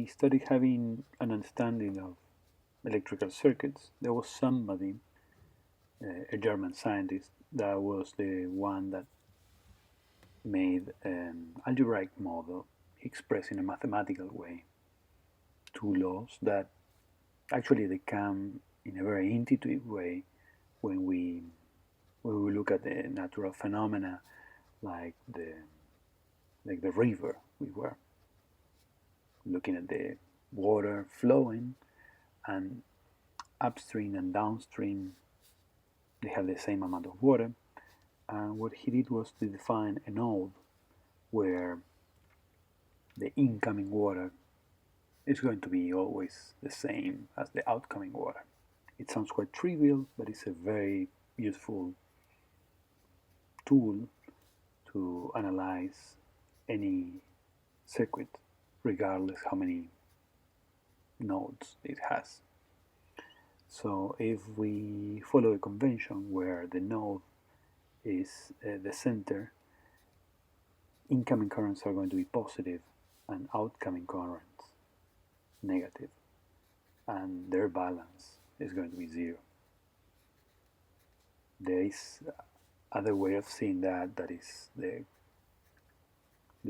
we started having an understanding of electrical circuits, there was somebody, a German scientist, that was the one that made an algebraic model expressed in a mathematical way two laws that actually they come in a very intuitive way when we look at the natural phenomena like the river. We were looking at the water flowing, and upstream and downstream they have the same amount of water. And what he did was to define a node where the incoming water is going to be always the same as the outgoing water. It sounds quite trivial, but it's a very useful tool to analyze any circuit, regardless how many nodes it has. So if we follow a convention where the node is the center, incoming currents are going to be positive and outgoing currents negative, and their balance is going to be zero. There is other way of seeing that is the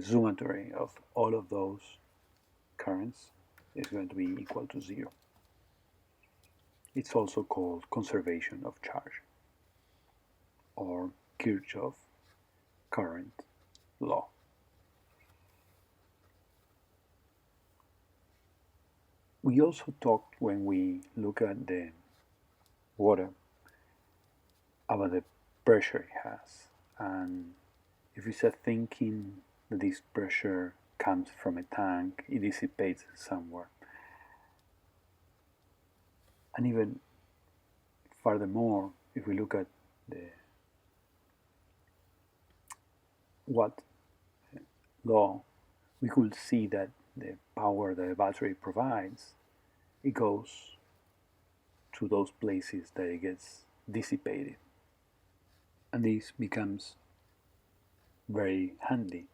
summatory of all of those currents is going to be equal to zero. It's also called conservation of charge, or Kirchhoff current law. We also talked, when we look at the water, about the pressure it has, and if we start thinking that this pressure comes from a tank, it dissipates somewhere. And even furthermore, if we look at the Watt law, we could see that the power that a battery provides, it goes to those places that it gets dissipated. And this becomes very handy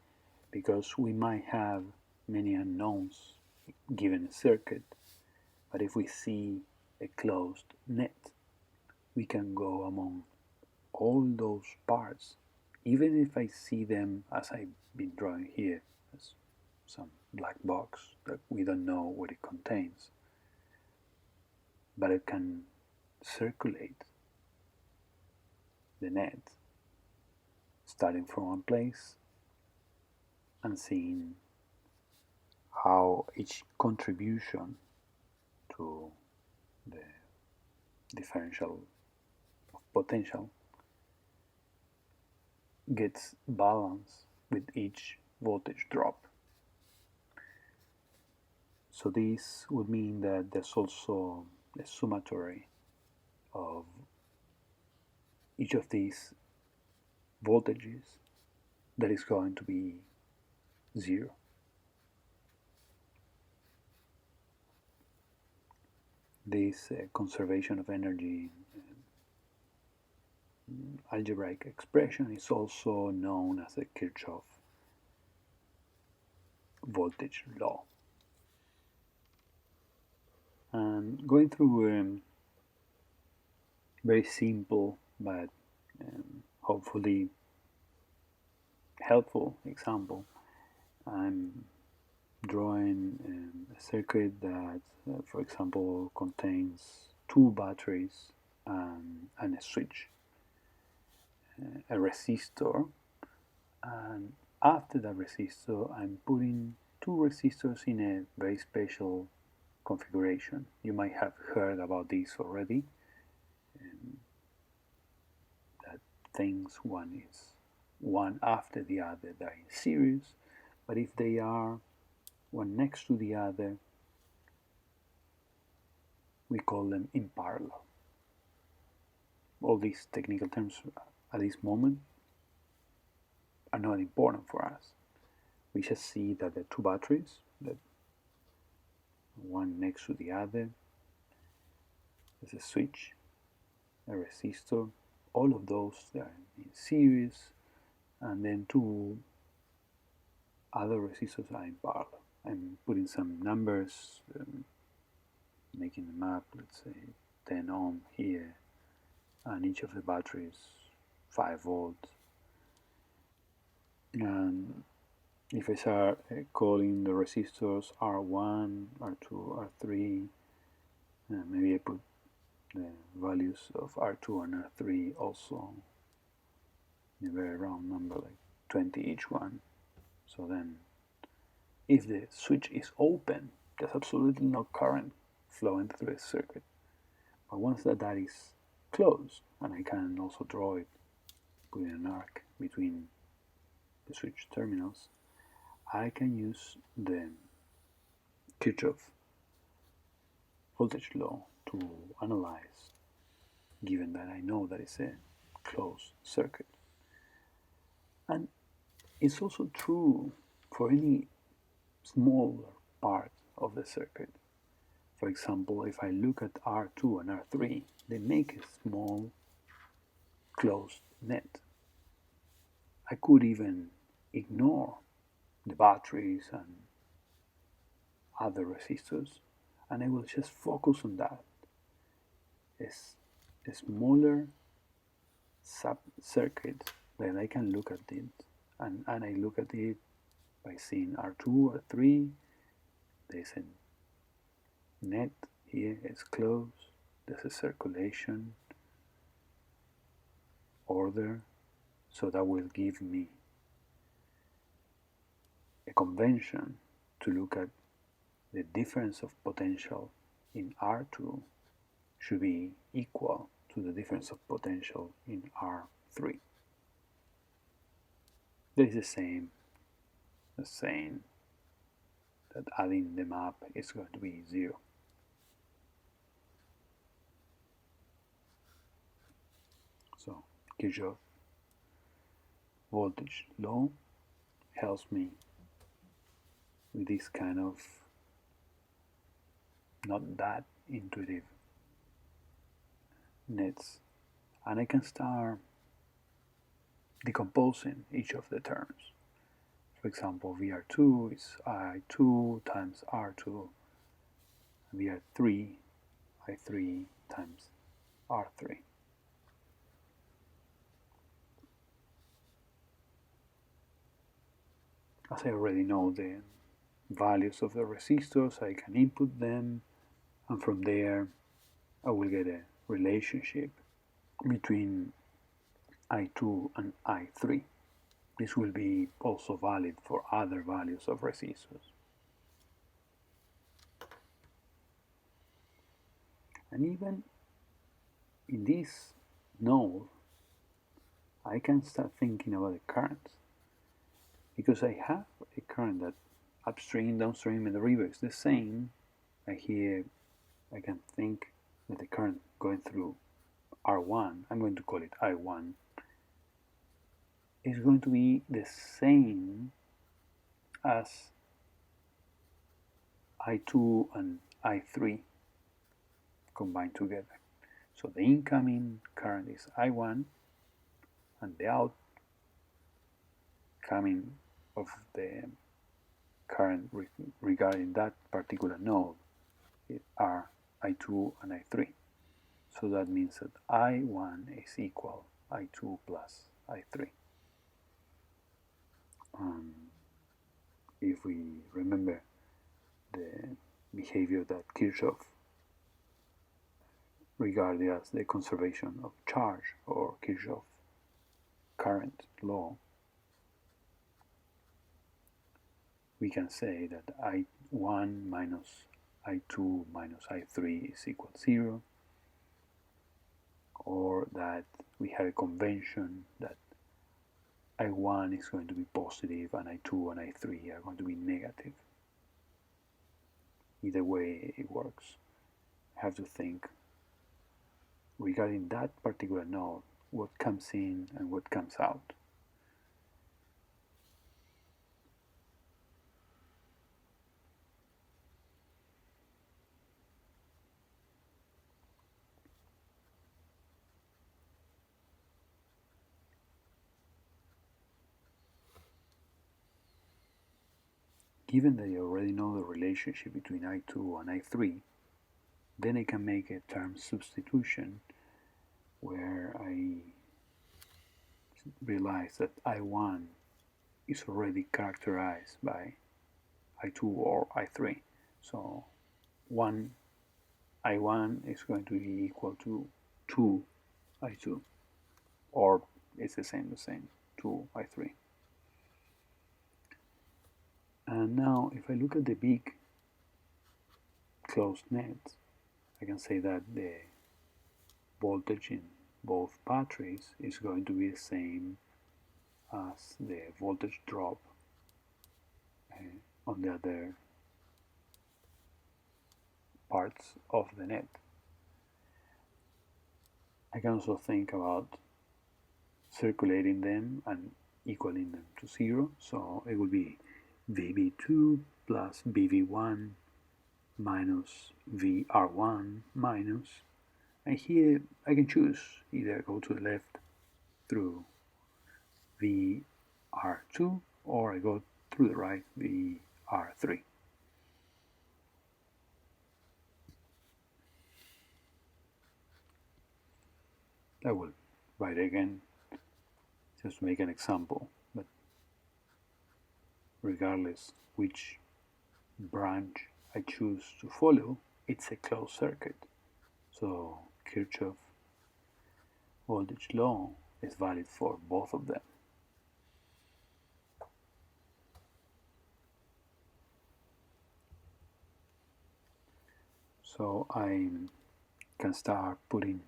because we might have many unknowns given a circuit, but if we see a closed net, we can go among all those parts, even if I see them as I've been drawing here, as some black box that we don't know what it contains, but I can circulate the net, starting from one place and seeing how each contribution to the differential of potential gets balanced with each voltage drop. So this would mean that there's also a summatory of each of these voltages that is going to be zero. This conservation of energy algebraic expression is also known as the Kirchhoff voltage law. And going through a very simple but hopefully helpful example, I'm drawing a circuit that, for example, contains two batteries and a switch, a resistor, and after that resistor I'm putting two resistors in a very special configuration. You might have heard about this already, that things one is one after the other, they're in series, but if they are one next to the other, we call them in parallel. All these technical terms at this moment are not important for us. We just see that the two batteries, that one next to the other, there's a switch, a resistor, all of those are in series, and then two other resistors are in parallel. I'm putting in some numbers, making the map, let's say 10 ohm here, and each of the batteries 5 volts. And if I start calling the resistors R1, R2, R3, maybe I put the values of R2 and R3 also in a very round number, like 20 each one. So then if the switch is open, there's absolutely no current flowing through the circuit. But once that is closed, and I can also draw it, putting an arc between the switch terminals, I can use the Kirchhoff voltage law to analyze, given that I know that it's a closed circuit. And it's also true for any smaller part of the circuit. For example, if I look at R2 and R3, they make a small closed net. I could even ignore the batteries and other resistors, and I will just focus on that. It's a smaller sub-circuit that I can look at it, and I look at it by seeing R2, R3, there's a net here, it's closed, there's a circulation order, so that will give me a convention to look at the difference of potential in R2 should be equal to the difference of potential in R3. There is the same as saying that adding the map is going to be 0. So Kirchhoff voltage law helps me with this kind of not that intuitive nets, and I can start decomposing each of the terms. For example, VR2 is I2 times R2, VR3 I3 times R3. As I already know the values of the resistors, I can input them, and from there I will get a relationship between I2 and I3. This will be also valid for other values of resistors. And even in this node, I can start thinking about the currents, because I have a current that upstream, downstream, and the river is the same. I can think that the current going through R1, I'm going to call it I1, is going to be the same as I2 and I3 combined together. So the incoming current is I1, and the outcoming of the current regarding that particular node are I2 and I3. So that means that I1 is equal I2 plus I3. If we remember the behavior that Kirchhoff regarded as the conservation of charge, or Kirchhoff current law, we can say that I1 minus I2 minus I3 is equal to 0, or that we have a convention that I1 is going to be positive and I2 and I3 are going to be negative. Either way it works. I have to think regarding that particular node, what comes in and what comes out. given that I already know the relationship between I2 and I3, then I can make a term substitution where I realize that I1 is already characterized by I2 or I3. So one I1 is going to be equal to 2 I2, or it's the same, 2 I3. And now if I look at the big closed net, I can say that the voltage in both batteries is going to be the same as the voltage drop on the other parts of the net. I can also think about circulating them and equaling them to 0, so it would be VB2 plus BV1 minus VR1 minus, and here I can choose either go to the left through VR2 or I go through the right VR3. I will write again just to make an example, but regardless which branch I choose to follow, it's a closed circuit. So Kirchhoff voltage law is valid for both of them. So I can start putting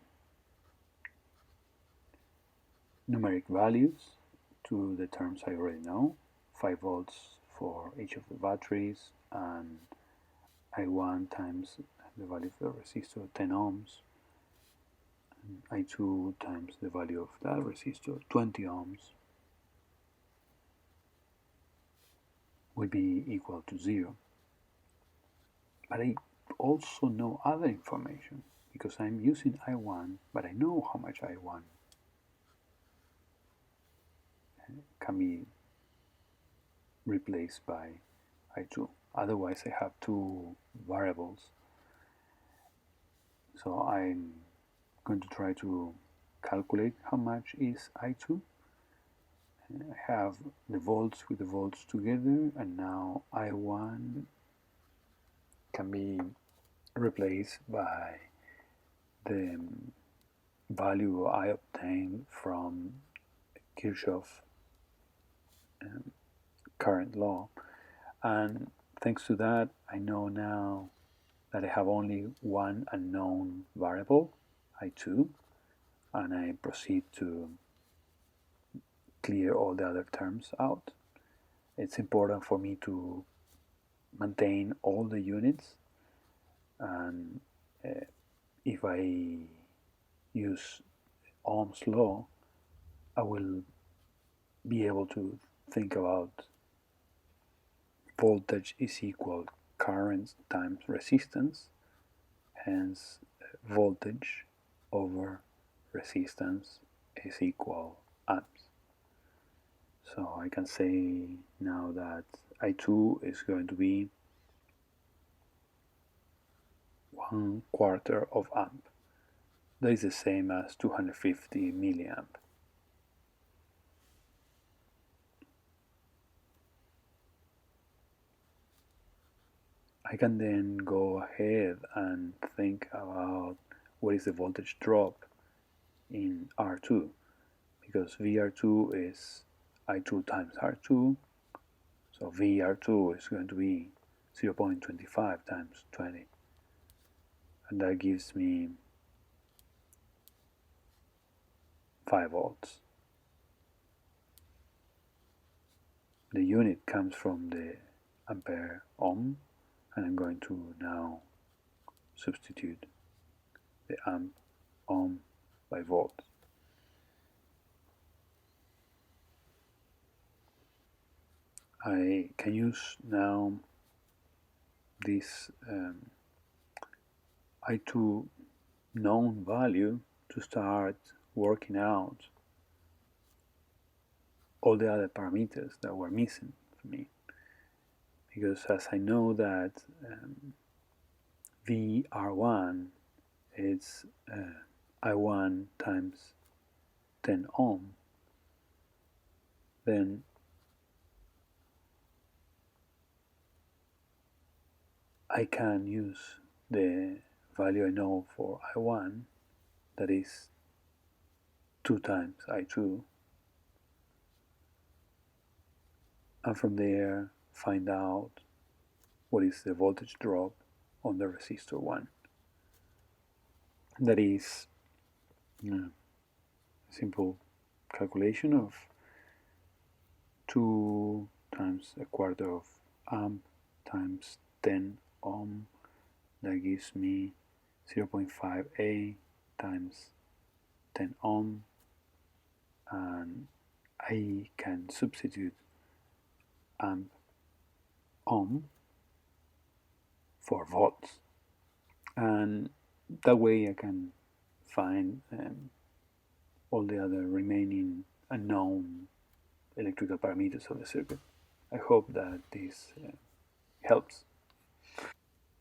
numeric values to the terms I already know, 5 volts for each of the batteries, and I1 times the value of the resistor, 10 ohms, and I2 times the value of that resistor, 20 ohms, will be equal to 0. But I also know other information because I'm using I1, but I know how much I1 can be replaced by I2. Otherwise I have two variables. So I'm going to try to calculate how much is I2. I have the volts with the volts together, and now I1 can be replaced by the value I obtained from Kirchhoff current law, and thanks to that I know now that I have only one unknown variable, I2, and I proceed to clear all the other terms out. It's important for me to maintain all the units, and if I use Ohm's law, I will be able to think about voltage is equal current times resistance, hence voltage over resistance is equal amps. So I can say now that I2 is going to be 1/4 of amp. That is the same as 250 milliamp. I can then go ahead and think about what is the voltage drop in R2, because VR2 is I2 times R2, so VR2 is going to be 0.25 times 20, and that gives me 5 volts. The unit comes from the ampere ohm, and I'm going to now substitute the amp ohm by volt. I can use now this I2 known value to start working out all the other parameters that were missing for me, because as I know that VR1 is I1 times 10 ohm, then I can use the value I know for I1, that is 2 times I2, and from there find out what is the voltage drop on the resistor 1. That is a simple calculation of 2 times a quarter of amp times 10 ohm. That gives me 0.5A times 10 ohm, and I can substitute amp ohm for volts, and that way I can find all the other remaining unknown electrical parameters of the circuit. I hope that this helps.